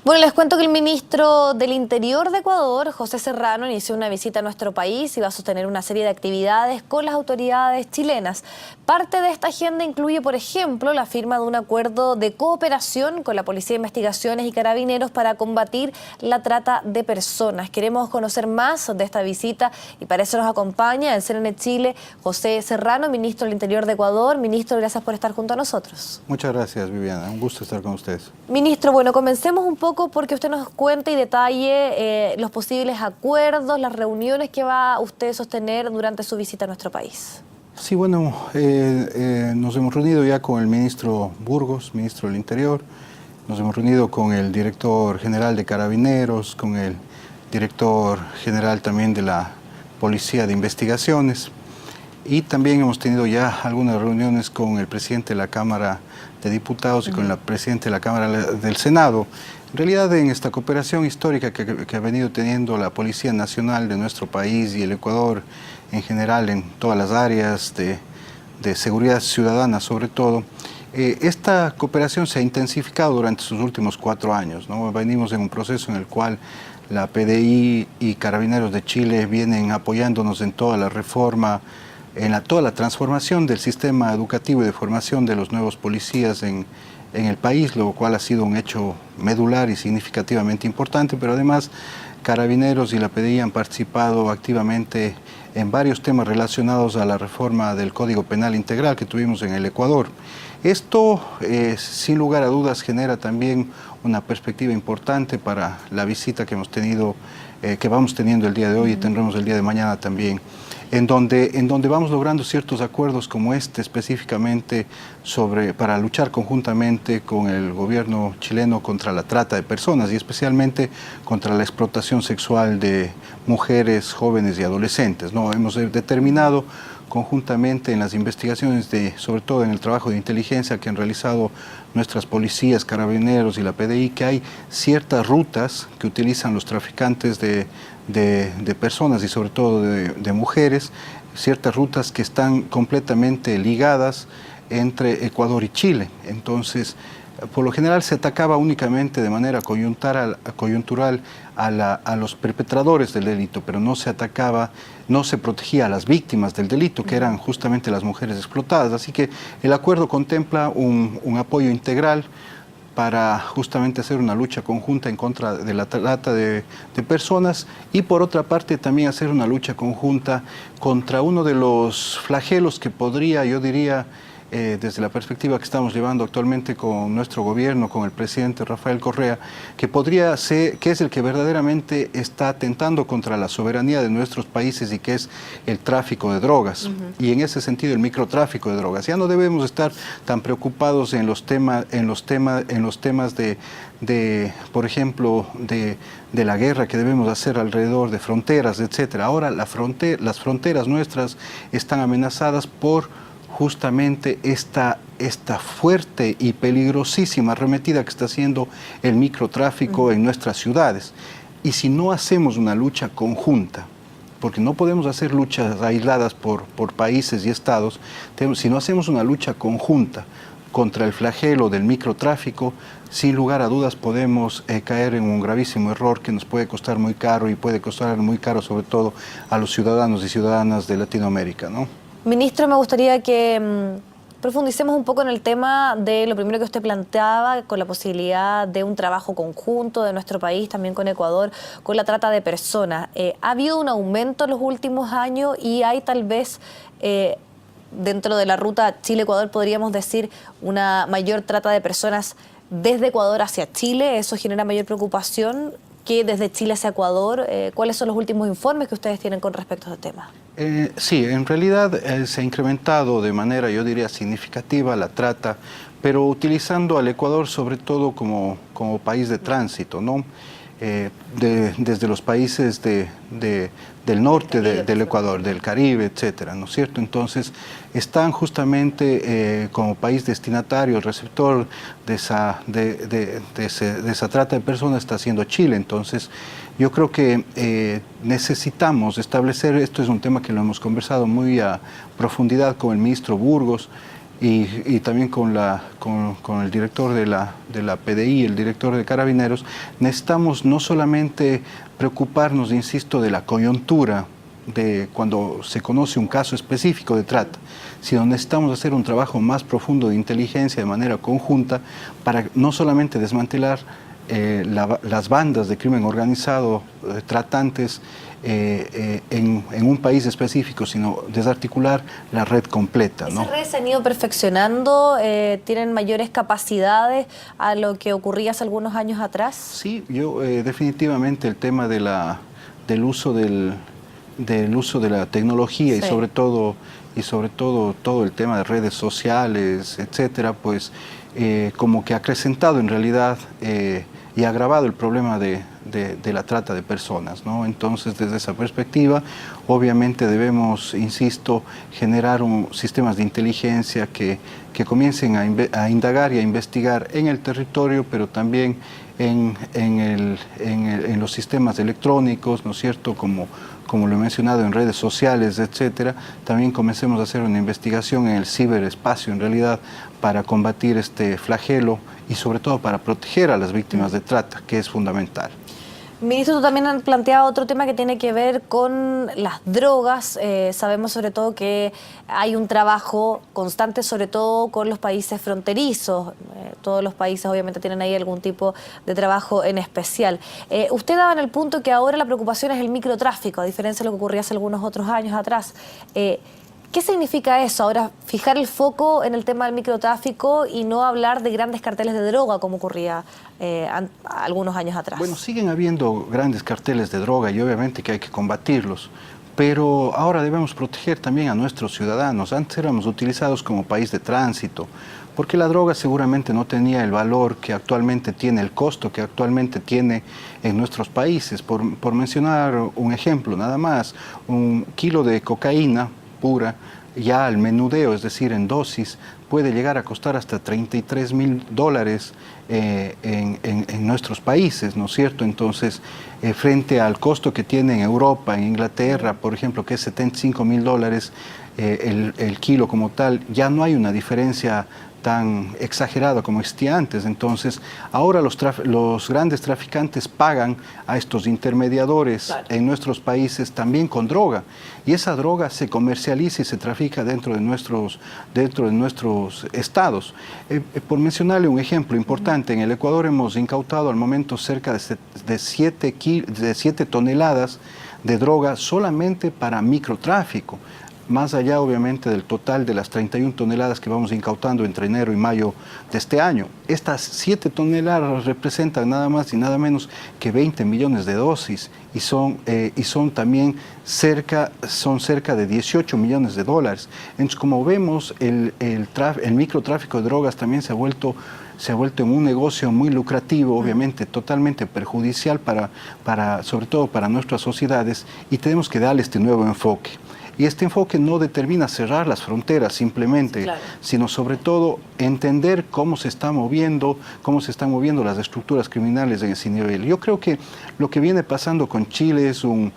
Bueno, les cuento que el ministro del Interior de Ecuador, José Serrano, inició una visita a nuestro país y va a sostener una serie de actividades con las autoridades chilenas. Parte de esta agenda incluye, por ejemplo, la firma de un acuerdo de cooperación con la Policía de Investigaciones y Carabineros para combatir la trata de personas. Queremos conocer más de esta visita y para eso nos acompaña en CNN Chile José Serrano, ministro del Interior de Ecuador. Ministro, gracias por estar junto a nosotros. Muchas gracias, Viviana. Un gusto estar con ustedes. Ministro, bueno, comencemos un poco porque usted nos cuente y detalle los posibles acuerdos, las reuniones que va usted a sostener durante su visita a nuestro país. Sí, bueno, nos hemos reunido ya con el ministro Burgos, ministro del Interior. Nos hemos reunido con el director general de Carabineros, con el director general también de la Policía de Investigaciones. Y también hemos tenido ya algunas reuniones con el presidente de la Cámara de Diputados y con la presidenta de la Cámara del Senado. En realidad, en esta cooperación histórica que ha venido teniendo la Policía Nacional de nuestro país y el Ecuador en general, en todas las áreas de seguridad ciudadana sobre todo, esta cooperación se ha intensificado durante sus últimos 4 años, ¿no? Venimos en un proceso en el cual la PDI y Carabineros de Chile vienen apoyándonos en toda la reforma, toda la transformación del sistema educativo y de formación de los nuevos policías en el país, lo cual ha sido un hecho medular y significativamente importante, pero además Carabineros y la PDI han participado activamente en varios temas relacionados a la reforma del Código Penal Integral que tuvimos en el Ecuador. Esto, sin lugar a dudas, genera también una perspectiva importante para la visita que hemos tenido, que vamos teniendo el día de hoy y tendremos el día de mañana también, en donde vamos logrando ciertos acuerdos como este específicamente para luchar conjuntamente con el gobierno chileno contra la trata de personas y especialmente contra la explotación sexual de mujeres, jóvenes y adolescentes, ¿no? Hemos determinado conjuntamente en las investigaciones, sobre todo en el trabajo de inteligencia que han realizado nuestras policías, Carabineros y la PDI, que hay ciertas rutas que utilizan los traficantes de personas y sobre todo de mujeres, ciertas rutas que están completamente ligadas entre Ecuador y Chile. Entonces, por lo general se atacaba únicamente de manera coyuntural a los perpetradores del delito, pero no se atacaba, no se protegía a las víctimas del delito, que eran justamente las mujeres explotadas. Así que el acuerdo contempla un apoyo integral para justamente hacer una lucha conjunta en contra de la trata de personas y por otra parte también hacer una lucha conjunta contra uno de los flagelos que podría, yo diría, desde la perspectiva que estamos llevando actualmente con nuestro gobierno, con el presidente Rafael Correa, que podría ser, que es el que verdaderamente está atentando contra la soberanía de nuestros países y que es el tráfico de drogas. Y en ese sentido el microtráfico de drogas. Ya no debemos estar tan preocupados en los temas de por ejemplo, de la guerra que debemos hacer alrededor de fronteras, etcétera. Ahora las fronteras nuestras están amenazadas por justamente esta fuerte y peligrosísima arremetida que está haciendo el microtráfico en nuestras ciudades. Y si no hacemos una lucha conjunta, porque no podemos hacer luchas aisladas por países y estados, si no hacemos una lucha conjunta contra el flagelo del microtráfico, sin lugar a dudas podemos caer en un gravísimo error que nos puede costar muy caro y puede costar muy caro sobre todo a los ciudadanos y ciudadanas de Latinoamérica, ¿no? Ministro, me gustaría que profundicemos un poco en el tema de lo primero que usted planteaba, con la posibilidad de un trabajo conjunto de nuestro país, también con Ecuador, con la trata de personas. Ha habido un aumento en los últimos años y hay tal vez, dentro de la ruta Chile-Ecuador, podríamos decir, una mayor trata de personas desde Ecuador hacia Chile. ¿Eso genera mayor preocupación que desde Chile hacia Ecuador? ¿Cuáles son los últimos informes que ustedes tienen con respecto a este tema? Sí, en realidad se ha incrementado de manera, yo diría, significativa la trata, pero utilizando al Ecuador sobre todo como país de tránsito, ¿no? Desde los países del norte del Ecuador, del Caribe, etcétera, ¿no es cierto? Entonces, están justamente como país destinatario, el receptor de esa trata de personas está siendo Chile. Entonces, yo creo que necesitamos establecer, esto es un tema que lo hemos conversado muy a profundidad con el ministro Burgos, y también con el director de la PDI, el director de Carabineros, necesitamos no solamente preocuparnos, insisto, de la coyuntura, de cuando se conoce un caso específico de trata, sino necesitamos hacer un trabajo más profundo de inteligencia de manera conjunta para no solamente desmantelar las bandas de crimen organizado, tratantes en un país específico, sino desarticular la red completa, ¿no? ¿Esas redes se han ido perfeccionando? ¿Tienen mayores capacidades a lo que ocurría hace algunos años atrás? Sí, definitivamente el tema del uso de la tecnología, sí, y sobre todo todo el tema de redes sociales, etcétera, pues como que ha acrecentado en realidad y ha agravado el problema de la trata de personas, ¿no? Entonces, desde esa perspectiva, obviamente debemos, insisto, generar sistemas de inteligencia que comiencen a indagar y a investigar en el territorio, pero también en los sistemas electrónicos, ¿no es cierto?, como lo he mencionado, en redes sociales, etcétera. También comencemos a hacer una investigación en el ciberespacio, en realidad, para combatir este flagelo y sobre todo para proteger a las víctimas de trata, que es fundamental. Ministro, tú también han planteado otro tema que tiene que ver con las drogas. Sabemos sobre todo que hay un trabajo constante, sobre todo con los países fronterizos. Todos los países obviamente tienen ahí algún tipo de trabajo en especial. Usted daba en el punto que ahora la preocupación es el microtráfico, a diferencia de lo que ocurría hace algunos otros años atrás. ¿Qué significa eso? Ahora, fijar el foco en el tema del microtráfico y no hablar de grandes carteles de droga como ocurría algunos años atrás. Bueno, siguen habiendo grandes carteles de droga y obviamente que hay que combatirlos, pero ahora debemos proteger también a nuestros ciudadanos. Antes éramos utilizados como país de tránsito, porque la droga seguramente no tenía el valor que actualmente tiene, el costo que actualmente tiene en nuestros países. Por mencionar un ejemplo nada más, un kilo de cocaína pura, ya al menudeo, es decir, en dosis, puede llegar a costar hasta $33.000 en nuestros países, ¿no es cierto? Entonces, frente al costo que tiene en Europa, en Inglaterra, por ejemplo, que es $75.000 el kilo como tal, ya no hay una diferencia tan exagerada como existía antes. Entonces, ahora los grandes traficantes pagan a estos intermediadores, claro, en nuestros países también con droga. Y esa droga se comercializa y se trafica dentro de nuestros estados. Por mencionarle un ejemplo importante, en el Ecuador hemos incautado al momento cerca de 7 toneladas de droga solamente para microtráfico, más allá obviamente del total de las 31 toneladas que vamos incautando entre enero y mayo de este año. Estas 7 toneladas representan nada más y nada menos que 20 millones de dosis y son también cerca de 18 millones de dólares. Entonces, como vemos, el microtráfico de drogas también se ha vuelto en un negocio muy lucrativo, obviamente totalmente perjudicial sobre todo para nuestras sociedades, y tenemos que darle este nuevo enfoque. Y este enfoque no determina cerrar las fronteras simplemente, claro, sino sobre todo entender cómo se están moviendo las estructuras criminales en ese nivel. Yo creo que lo que viene pasando con Chile es un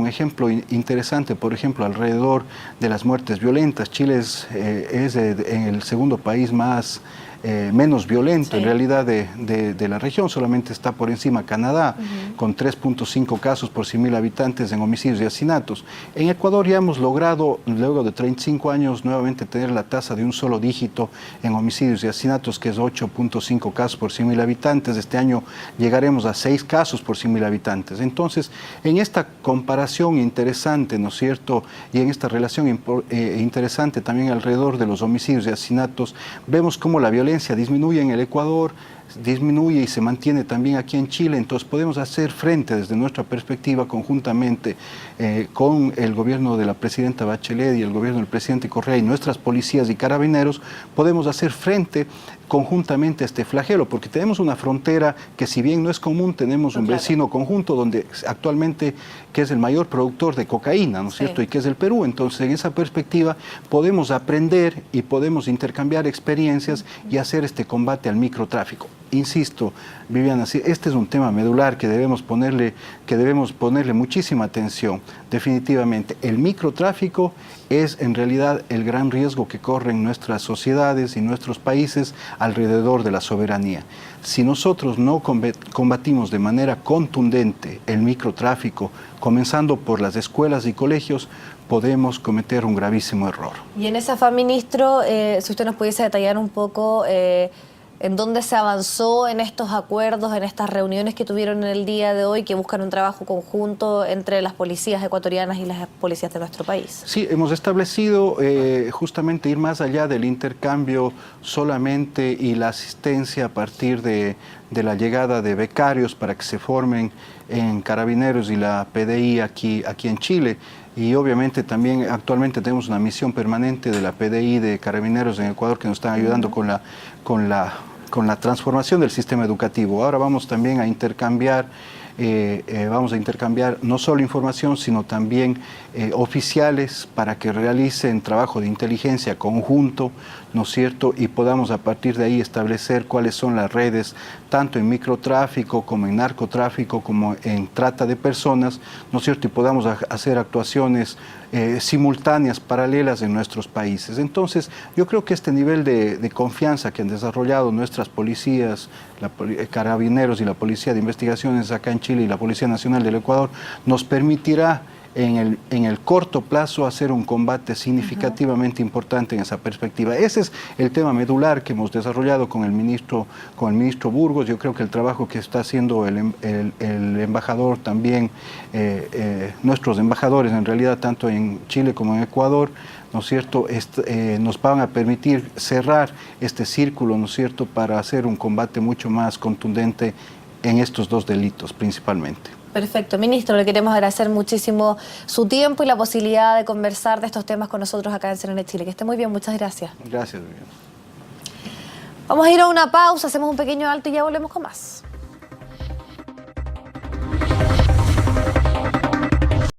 ejemplo interesante, por ejemplo, alrededor de las muertes violentas. Chile es el segundo país menos violento, sí, en realidad de la región, solamente está por encima Canadá, con 3.5 casos por 100.000 habitantes en homicidios y asesinatos. En Ecuador ya hemos logrado, luego de 35 años, nuevamente tener la tasa de un solo dígito en homicidios y asesinatos, que es 8.5 casos por 100.000 habitantes. Este año llegaremos a 6 casos por 100.000 habitantes. Entonces, en esta comparación interesante, ¿no es cierto?, y en esta relación interesante también alrededor de los homicidios y asesinatos, vemos cómo la violencia disminuye en el Ecuador, disminuye y se mantiene también aquí en Chile. Entonces podemos hacer frente desde nuestra perspectiva conjuntamente con el gobierno de la presidenta Bachelet y el gobierno del presidente Correa y nuestras policías y carabineros, podemos hacer frente conjuntamente a este flagelo, porque tenemos una frontera que, si bien no es común, tenemos un vecino conjunto donde actualmente, que es el mayor productor de cocaína, ¿no es cierto?, y que es el Perú. Entonces, en esa perspectiva podemos aprender y podemos intercambiar experiencias y hacer este combate al microtráfico. insisto, Viviana, este es un tema medular que debemos ponerle muchísima atención. Definitivamente, el microtráfico es en realidad el gran riesgo que corren nuestras sociedades y nuestros países alrededor de la soberanía. Si nosotros no combatimos de manera contundente el microtráfico, comenzando por las escuelas y colegios, podemos cometer un gravísimo error. Y en ese afán, ministro, si usted nos pudiese detallar un poco en dónde se avanzó en estos acuerdos, en estas reuniones que tuvieron en el día de hoy, que buscan un trabajo conjunto entre las policías ecuatorianas y las policías de nuestro país. Sí, hemos establecido justamente ir más allá del intercambio solamente y la asistencia a partir de la llegada de becarios para que se formen en Carabineros y la PDI aquí en Chile. Y obviamente también actualmente tenemos una misión permanente de la PDI de Carabineros en Ecuador que nos están ayudando con la transformación del sistema educativo. Ahora vamos también a intercambiar no solo información, sino también oficiales para que realicen trabajo de inteligencia conjunto, ¿no es cierto? Y podamos a partir de ahí establecer cuáles son las redes, tanto en microtráfico como en narcotráfico, como en trata de personas, ¿no es cierto? Y podamos hacer actuaciones simultáneas, paralelas en nuestros países. Entonces, yo creo que este nivel de confianza que han desarrollado nuestras policías, Carabineros y la Policía de Investigaciones acá en Chile y la Policía Nacional del Ecuador, nos permitirá en el corto plazo hacer un combate significativamente importante en esa perspectiva. Ese es el tema medular que hemos desarrollado con el ministro Burgos. Yo creo que el trabajo que está haciendo el embajador también, nuestros embajadores en realidad, tanto en Chile como en Ecuador, ¿no es cierto?, nos van a permitir cerrar este círculo, ¿no es cierto?, para hacer un combate mucho más contundente en estos dos delitos principalmente. Perfecto, ministro, le queremos agradecer muchísimo su tiempo y la posibilidad de conversar de estos temas con nosotros acá en CNN Chile. Que esté muy bien, muchas gracias. Gracias, Viviana. Vamos a ir a una pausa, hacemos un pequeño alto y ya volvemos con más.